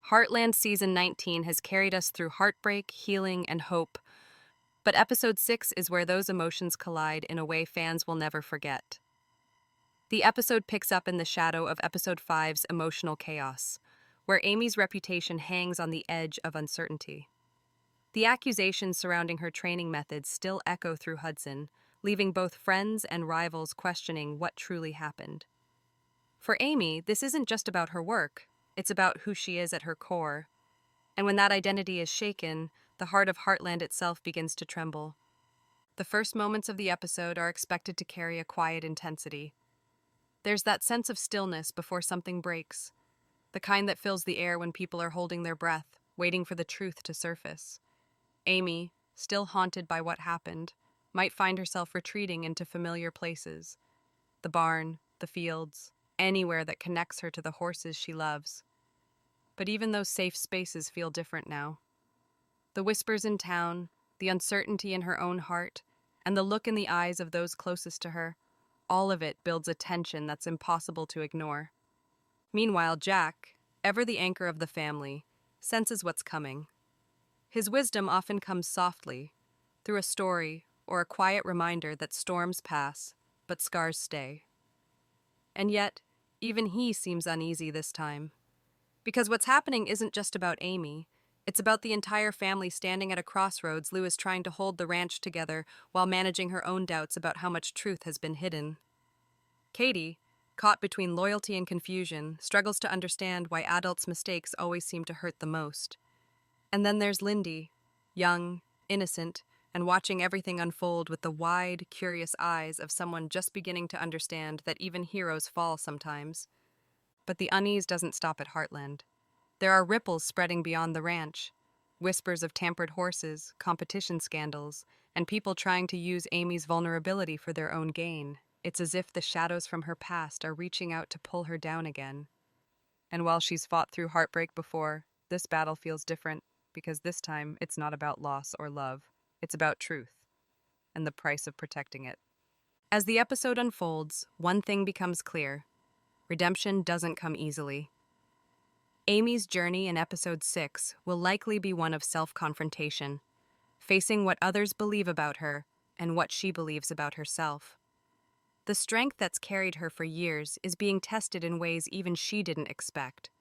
Heartland Season 19 has carried us through heartbreak, healing, and hope, but Episode 6 is where those emotions collide in a way fans will never forget. The episode picks up in the shadow of Episode 5's emotional chaos, where Amy's reputation hangs on the edge of uncertainty. The accusations surrounding her training methods still echo through Hudson, leaving both friends and rivals questioning what truly happened. For Amy, this isn't just about her work, it's about who she is at her core. And when that identity is shaken, the heart of Heartland itself begins to tremble. The first moments of the episode are expected to carry a quiet intensity. There's that sense of stillness before something breaks, the kind that fills the air when people are holding their breath, waiting for the truth to surface. Amy, still haunted by what happened, might find herself retreating into familiar places. The barn, the fields, anywhere that connects her to the horses she loves. But even those safe spaces feel different now. The whispers in town, the uncertainty in her own heart, and the look in the eyes of those closest to her, all of it builds a tension that's impossible to ignore. Meanwhile, Jack, ever the anchor of the family, senses what's coming. His wisdom often comes softly, through a story or a quiet reminder that storms pass, but scars stay. And yet, even he seems uneasy this time. Because what's happening isn't just about Amy, it's about the entire family standing at a crossroads. Lou is trying to hold the ranch together while managing her own doubts about how much truth has been hidden. Katie, caught between loyalty and confusion, struggles to understand why adults' mistakes always seem to hurt the most. And then there's Lindy, young, innocent, and watching everything unfold with the wide, curious eyes of someone just beginning to understand that even heroes fall sometimes. But the unease doesn't stop at Heartland. There are ripples spreading beyond the ranch, whispers of tampered horses, competition scandals, and people trying to use Amy's vulnerability for their own gain. It's as if the shadows from her past are reaching out to pull her down again. And while she's fought through heartbreak before, this battle feels different, because this time it's not about loss or love, it's about truth, and the price of protecting it. As the episode unfolds, one thing becomes clear. Redemption doesn't come easily. Amy's journey in Episode 6 will likely be one of self-confrontation, facing what others believe about her and what she believes about herself. The strength that's carried her for years is being tested in ways even she didn't expect.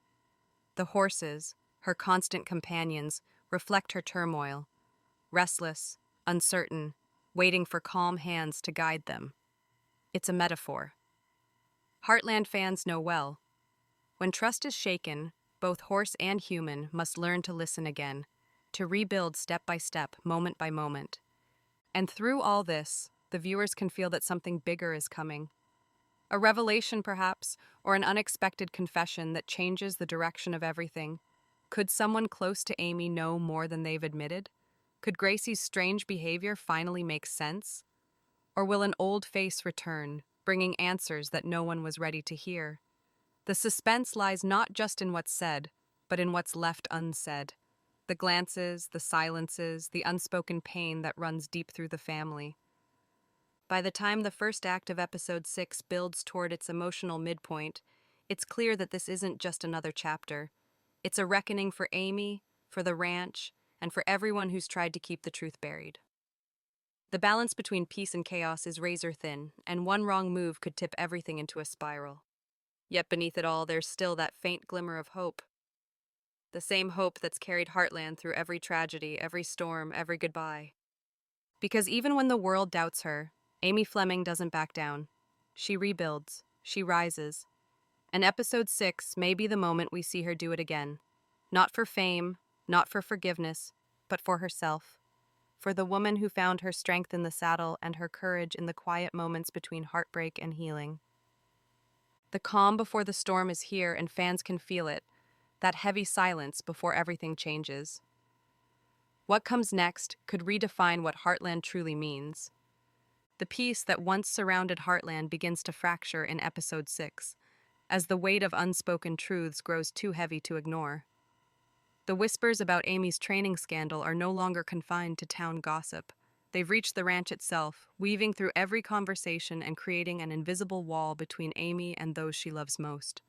The horses, her constant companions, reflect her turmoil, restless, uncertain, waiting for calm hands to guide them. It's a metaphor. Heartland fans know well. When trust is shaken, both horse and human must learn to listen again, to rebuild step by step, moment by moment. And through all this, the viewers can feel that something bigger is coming. A revelation, perhaps, or an unexpected confession that changes the direction of everything. Could someone close to Amy know more than they've admitted? Could Gracie's strange behavior finally make sense? Or will an old face return, bringing answers that no one was ready to hear? The suspense lies not just in what's said, but in what's left unsaid. The glances, the silences, the unspoken pain that runs deep through the family. By the time the first act of Episode 6 builds toward its emotional midpoint, it's clear that this isn't just another chapter. It's a reckoning for Amy, for the ranch, and for everyone who's tried to keep the truth buried. The balance between peace and chaos is razor thin, and one wrong move could tip everything into a spiral. Yet beneath it all, there's still that faint glimmer of hope. The same hope that's carried Heartland through every tragedy, every storm, every goodbye. Because even when the world doubts her, Amy Fleming doesn't back down. She rebuilds, she rises. And Episode 6 may be the moment we see her do it again. Not for fame, not for forgiveness, but for herself. For the woman who found her strength in the saddle and her courage in the quiet moments between heartbreak and healing. The calm before the storm is here, and fans can feel it, that heavy silence before everything changes. What comes next could redefine what Heartland truly means. The peace that once surrounded Heartland begins to fracture in Episode 6, as the weight of unspoken truths grows too heavy to ignore. The whispers about Amy's training scandal are no longer confined to town gossip. They've reached the ranch itself, weaving through every conversation and creating an invisible wall between Amy and those she loves most.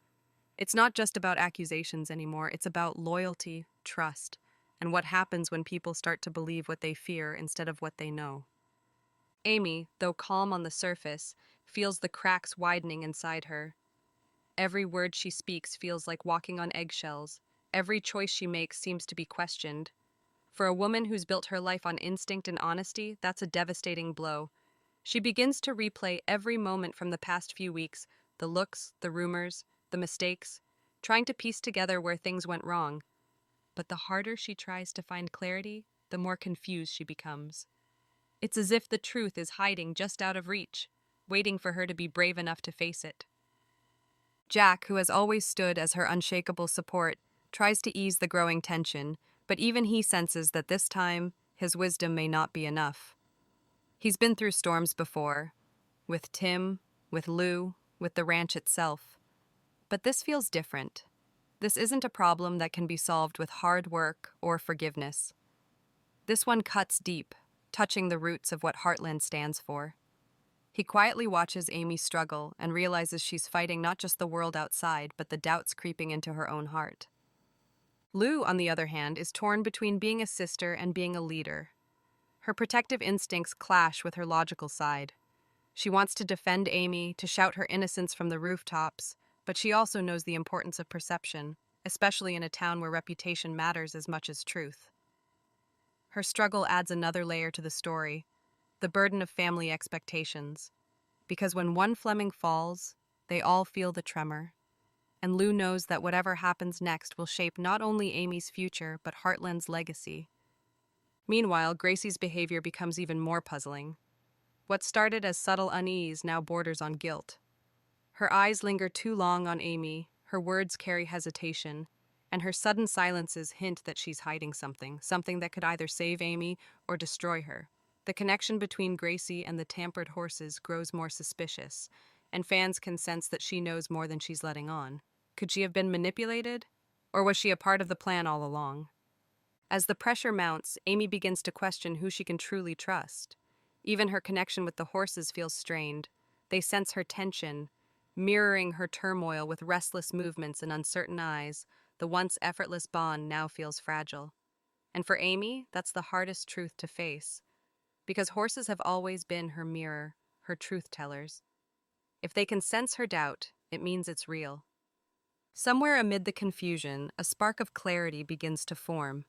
It's not just about accusations anymore, it's about loyalty, trust, and what happens when people start to believe what they fear instead of what they know. Amy, though calm on the surface, feels the cracks widening inside her. Every word she speaks feels like walking on eggshells. Every choice she makes seems to be questioned. For a woman who's built her life on instinct and honesty, that's a devastating blow. She begins to replay every moment from the past few weeks, the looks, the rumors, the mistakes, trying to piece together where things went wrong. But the harder she tries to find clarity, the more confused she becomes. It's as if the truth is hiding just out of reach, waiting for her to be brave enough to face it. Jack, who has always stood as her unshakable support, tries to ease the growing tension, but even he senses that this time, his wisdom may not be enough. He's been through storms before, with Tim, with Lou, with the ranch itself. But this feels different. This isn't a problem that can be solved with hard work or forgiveness. This one cuts deep, touching the roots of what Heartland stands for. He quietly watches Amy struggle and realizes she's fighting not just the world outside, but the doubts creeping into her own heart. Lou, on the other hand, is torn between being a sister and being a leader. Her protective instincts clash with her logical side. She wants to defend Amy, to shout her innocence from the rooftops, but she also knows the importance of perception, especially in a town where reputation matters as much as truth. Her struggle adds another layer to the story, the burden of family expectations. Because when one Fleming falls, they all feel the tremor. And Lou knows that whatever happens next will shape not only Amy's future, but Heartland's legacy. Meanwhile, Gracie's behavior becomes even more puzzling. What started as subtle unease now borders on guilt. Her eyes linger too long on Amy, her words carry hesitation, and her sudden silences hint that she's hiding something that could either save Amy or destroy her. The connection between Gracie and the tampered horses grows more suspicious, and fans can sense that she knows more than she's letting on. Could she have been manipulated? Or was she a part of the plan all along? As the pressure mounts, Amy begins to question who she can truly trust. Even her connection with the horses feels strained. They sense her tension, mirroring her turmoil with restless movements and uncertain eyes. The once effortless bond now feels fragile. And for Amy, that's the hardest truth to face. Because horses have always been her mirror, her truth tellers. If they can sense her doubt, it means it's real. Somewhere amid the confusion, a spark of clarity begins to form.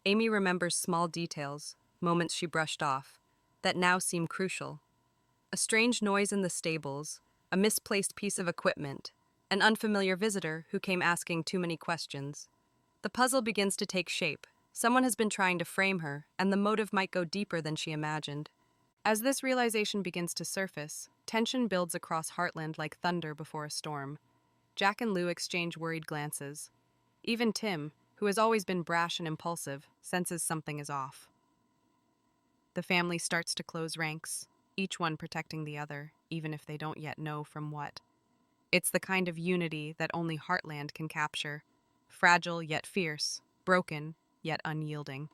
Amy remembers small details, moments she brushed off, that now seem crucial. A strange noise in the stables, a misplaced piece of equipment, an unfamiliar visitor who came asking too many questions. The puzzle begins to take shape. Someone has been trying to frame her, and the motive might go deeper than she imagined. As this realization begins to surface, tension builds across Heartland like thunder before a storm. Jack and Lou exchange worried glances. Even Tim, who has always been brash and impulsive, senses something is off. The family starts to close ranks, each one protecting the other, even if they don't yet know from what. It's the kind of unity that only Heartland can capture. Fragile yet fierce, broken yet unyielding.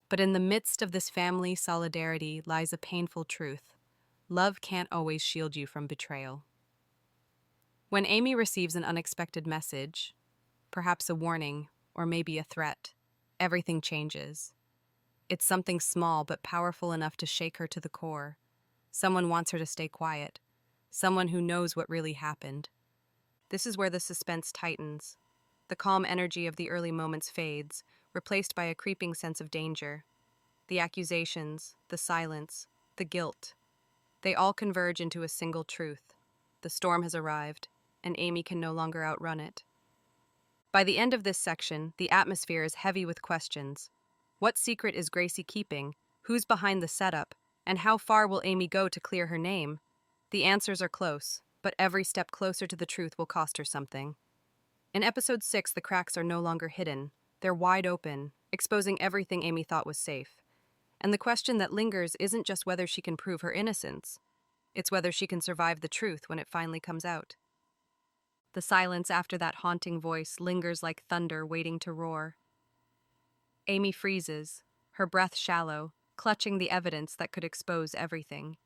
But in the midst of this family solidarity lies a painful truth. Love can't always shield you from betrayal. When Amy receives an unexpected message, perhaps a warning or maybe a threat, everything changes. It's something small but powerful enough to shake her to the core. Someone wants her to stay quiet. Someone who knows what really happened. This is where the suspense tightens. The calm energy of the early moments fades, replaced by a creeping sense of danger. The accusations, the silence, the guilt, they all converge into a single truth. The storm has arrived, and Amy can no longer outrun it. By the end of this section, the atmosphere is heavy with questions. What secret is Gracie keeping? Who's behind the setup? And how far will Amy go to clear her name? The answers are close, but every step closer to the truth will cost her something. In episode 6, the cracks are no longer hidden. They're wide open, exposing everything Amy thought was safe. And the question that lingers isn't just whether she can prove her innocence. It's whether she can survive the truth when it finally comes out. The silence after that haunting voice lingers like thunder waiting to roar. Amy freezes, her breath shallow, clutching the evidence that could expose everything.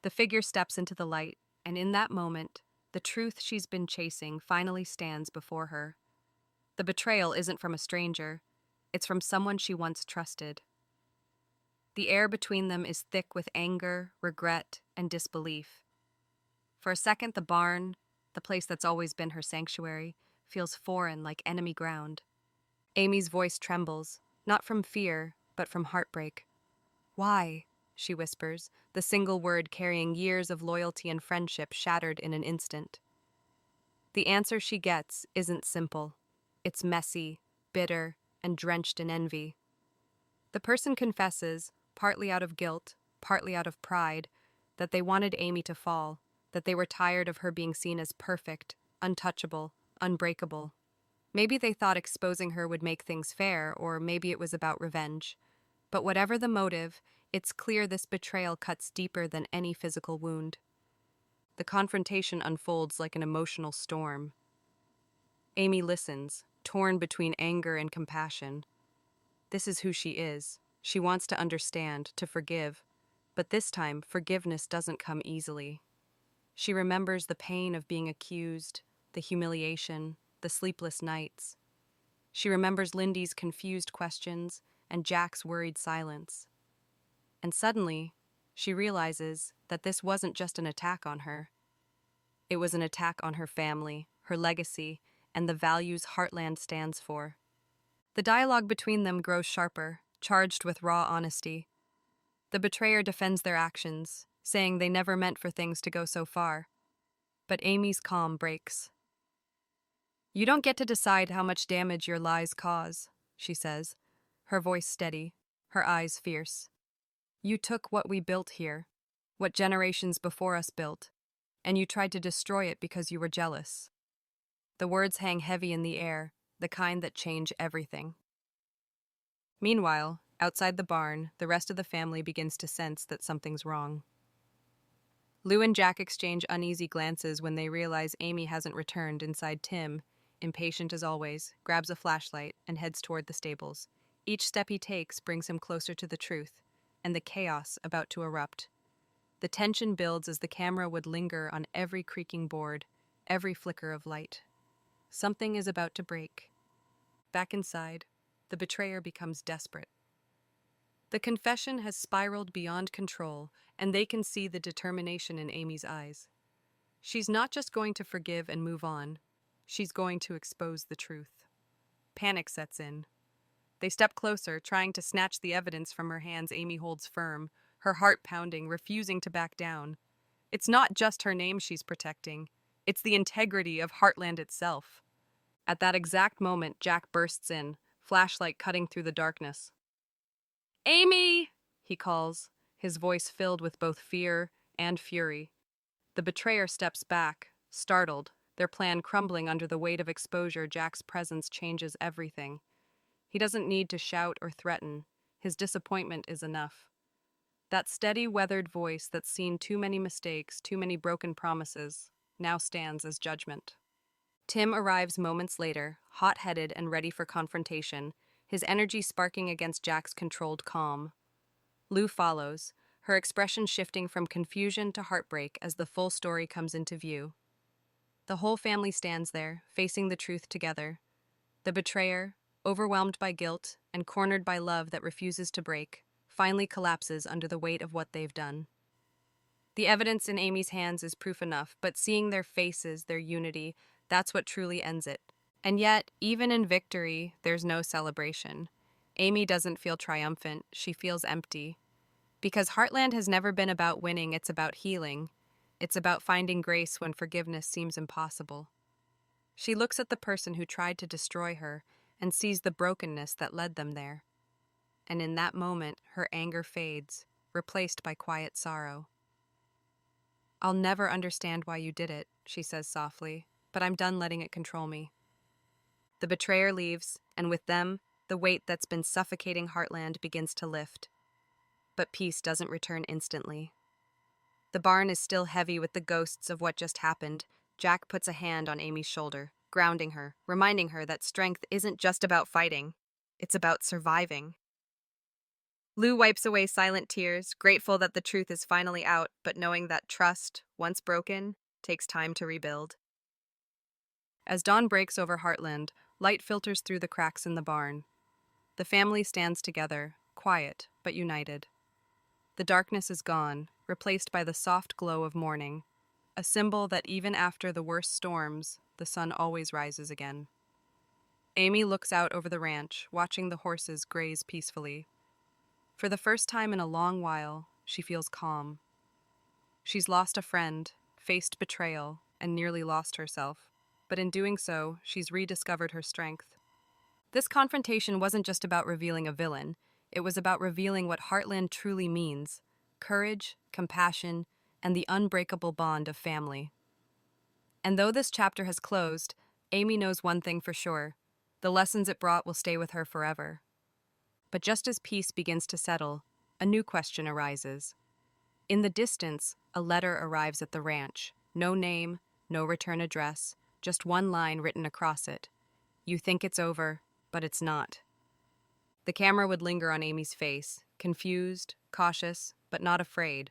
The figure steps into the light, and in that moment, The truth she's been chasing finally stands before her. The betrayal isn't from a stranger, it's from someone she once trusted. The air between them is thick with anger, regret, and disbelief. For a second, the barn, the place that's always been her sanctuary, feels foreign like enemy ground. Amy's voice trembles, not from fear, but from heartbreak. Why? She whispers, the single word carrying years of loyalty and friendship shattered in an instant. The answer she gets isn't simple. It's messy, bitter, and drenched in envy. The person confesses, partly out of guilt, partly out of pride, that they wanted Amy to fall, that they were tired of her being seen as perfect, untouchable, unbreakable. Maybe they thought exposing her would make things fair, or maybe it was about revenge. But whatever the motive, it's clear this betrayal cuts deeper than any physical wound. The confrontation unfolds like an emotional storm. Amy listens, torn between anger and compassion. This is who she is. She wants to understand, to forgive. But this time, forgiveness doesn't come easily. She remembers the pain of being accused, the humiliation, the sleepless nights. She remembers Lindy's confused questions and Jack's worried silence. And suddenly, she realizes that this wasn't just an attack on her. It was an attack on her family, her legacy, and the values Heartland stands for. The dialogue between them grows sharper, charged with raw honesty. The betrayer defends their actions, saying they never meant for things to go so far. But Amy's calm breaks. "You don't get to decide how much damage your lies cause," she says, her voice steady, her eyes fierce. "You took what we built here, what generations before us built, and you tried to destroy it because you were jealous." The words hang heavy in the air, the kind that change everything. Meanwhile, outside the barn, the rest of the family begins to sense that something's wrong. Lou and Jack exchange uneasy glances when they realize Amy hasn't returned inside. Tim, impatient as always, grabs a flashlight and heads toward the stables. Each step he takes brings him closer to the truth, and the chaos about to erupt. The tension builds as the camera would linger on every creaking board, every flicker of light. Something is about to break. Back inside, the betrayer becomes desperate. The confession has spiraled beyond control, and they can see the determination in Amy's eyes. She's not just going to forgive and move on, she's going to expose the truth. Panic sets in. They step closer, trying to snatch the evidence from her hands. Amy holds firm, her heart pounding, refusing to back down. It's not just her name she's protecting, it's the integrity of Heartland itself. At that exact moment, Jack bursts in, flashlight cutting through the darkness. "Amy!" he calls, his voice filled with both fear and fury. The betrayer steps back, startled, their plan crumbling under the weight of exposure. Jack's presence changes everything. He doesn't need to shout or threaten. His disappointment is enough. That steady, weathered voice that's seen too many mistakes, too many broken promises, now stands as judgment. Tim arrives moments later, hot-headed and ready for confrontation, his energy sparking against Jack's controlled calm. Lou follows, her expression shifting from confusion to heartbreak as the full story comes into view. The whole family stands there, facing the truth together. The betrayer, overwhelmed by guilt and cornered by love that refuses to break, finally collapses under the weight of what they've done. The evidence in Amy's hands is proof enough, but seeing their faces, their unity, that's what truly ends it. And yet, even in victory, there's no celebration. Amy doesn't feel triumphant, she feels empty. Because Heartland has never been about winning, it's about healing. It's about finding grace when forgiveness seems impossible. She looks at the person who tried to destroy her and sees the brokenness that led them there. And in that moment, her anger fades, replaced by quiet sorrow. "I'll never understand why you did it," she says softly, "but I'm done letting it control me." The betrayer leaves, and with them, the weight that's been suffocating Heartland begins to lift. But peace doesn't return instantly. The barn is still heavy with the ghosts of what just happened. Jack puts a hand on Amy's shoulder, grounding her, reminding her that strength isn't just about fighting, it's about surviving. Lou wipes away silent tears, grateful that the truth is finally out, but knowing that trust, once broken, takes time to rebuild. As dawn breaks over Heartland, light filters through the cracks in the barn. The family stands together, quiet but united. The darkness is gone, replaced by the soft glow of morning, a symbol that even after the worst storms, the sun always rises again. Amy looks out over the ranch, watching the horses graze peacefully. For the first time in a long while, she feels calm. She's lost a friend, faced betrayal, and nearly lost herself. But in doing so, she's rediscovered her strength. This confrontation wasn't just about revealing a villain, it was about revealing what Heartland truly means: courage, compassion, and the unbreakable bond of family. And though this chapter has closed, Amy knows one thing for sure: the lessons it brought will stay with her forever. But just as peace begins to settle, a new question arises. In the distance, a letter arrives at the ranch. No name, no return address, just one line written across it. You think it's over, but it's not. The camera would linger on Amy's face, confused, cautious, but not afraid.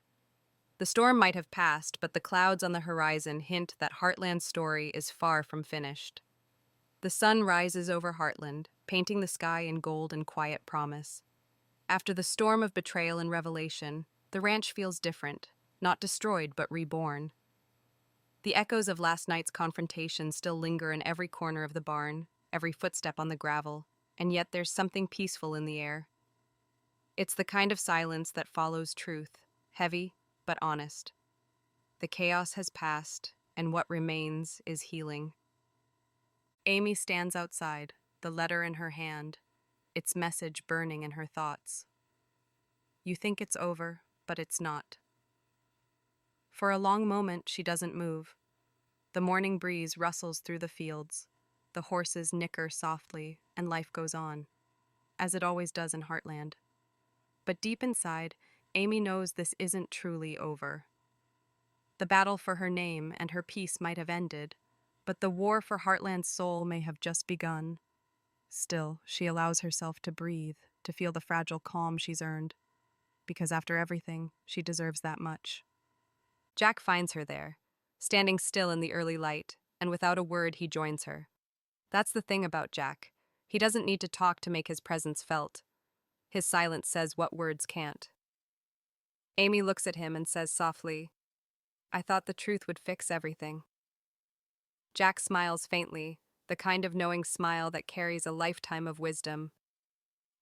The storm might have passed, but the clouds on the horizon hint that Heartland's story is far from finished. The sun rises over Heartland, painting the sky in gold and quiet promise. After the storm of betrayal and revelation, the ranch feels different, not destroyed but reborn. The echoes of last night's confrontation still linger in every corner of the barn, every footstep on the gravel, and yet there's something peaceful in the air. It's the kind of silence that follows truth, heavy but honest. The chaos has passed, and what remains is healing. Amy stands outside, the letter in her hand, its message burning in her thoughts. You think it's over, but it's not. For a long moment, she doesn't move. The morning breeze rustles through the fields. The horses nicker softly, and life goes on, as it always does in Heartland. But deep inside, Amy knows this isn't truly over. The battle for her name and her peace might have ended, but the war for Heartland's soul may have just begun. Still, she allows herself to breathe, to feel the fragile calm she's earned, because after everything, she deserves that much. Jack finds her there, standing still in the early light, and without a word he joins her. That's the thing about Jack. He doesn't need to talk to make his presence felt. His silence says what words can't. Amy looks at him and says softly, I thought the truth would fix everything. Jack smiles faintly, the kind of knowing smile that carries a lifetime of wisdom.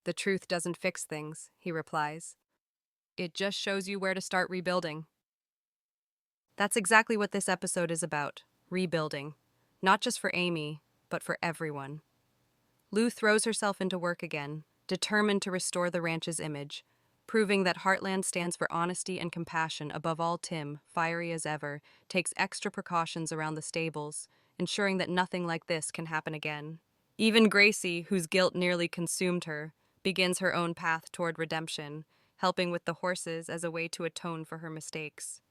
The truth doesn't fix things, he replies. It just shows you where to start rebuilding. That's exactly what this episode is about, rebuilding. Not just for Amy, but for everyone. Lou throws herself into work again, determined to restore the ranch's image, proving that Heartland stands for honesty and compassion. Above all, Tim, fiery as ever, takes extra precautions around the stables, ensuring that nothing like this can happen again. Even Gracie, whose guilt nearly consumed her, begins her own path toward redemption, helping with the horses as a way to atone for her mistakes.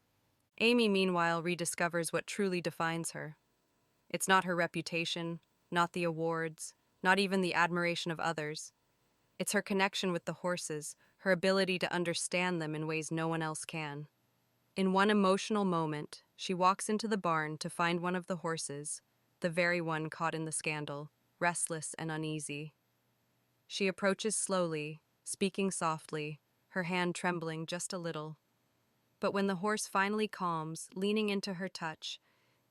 Amy, meanwhile, rediscovers what truly defines her. It's not her reputation, not the awards, not even the admiration of others. It's her connection with the horses, her ability to understand them in ways no one else can. In one emotional moment, she walks into the barn to find one of the horses, the very one caught in the scandal, restless and uneasy. She approaches slowly, speaking softly, her hand trembling just a little. But when the horse finally calms, leaning into her touch,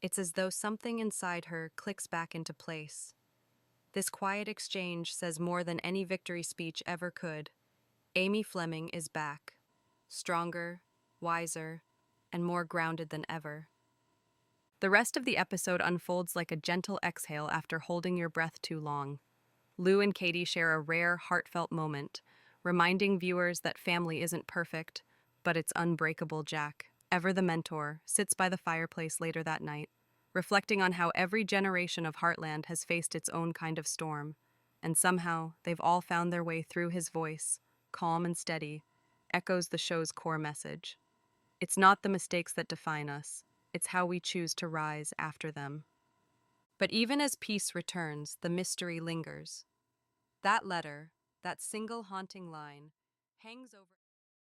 it's as though something inside her clicks back into place. This quiet exchange says more than any victory speech ever could. Amy Fleming is back, stronger, wiser, and more grounded than ever. The rest of the episode unfolds like a gentle exhale after holding your breath too long. Lou and Katie share a rare, heartfelt moment, reminding viewers that family isn't perfect, but it's unbreakable. Jack, ever the mentor, sits by the fireplace later that night, reflecting on how every generation of Heartland has faced its own kind of storm, and somehow they've all found their way through. His voice, calm and steady, echoes the show's core message. It's not the mistakes that define us, it's how we choose to rise after them. But even as peace returns, the mystery lingers. That letter, that single haunting line, hangs over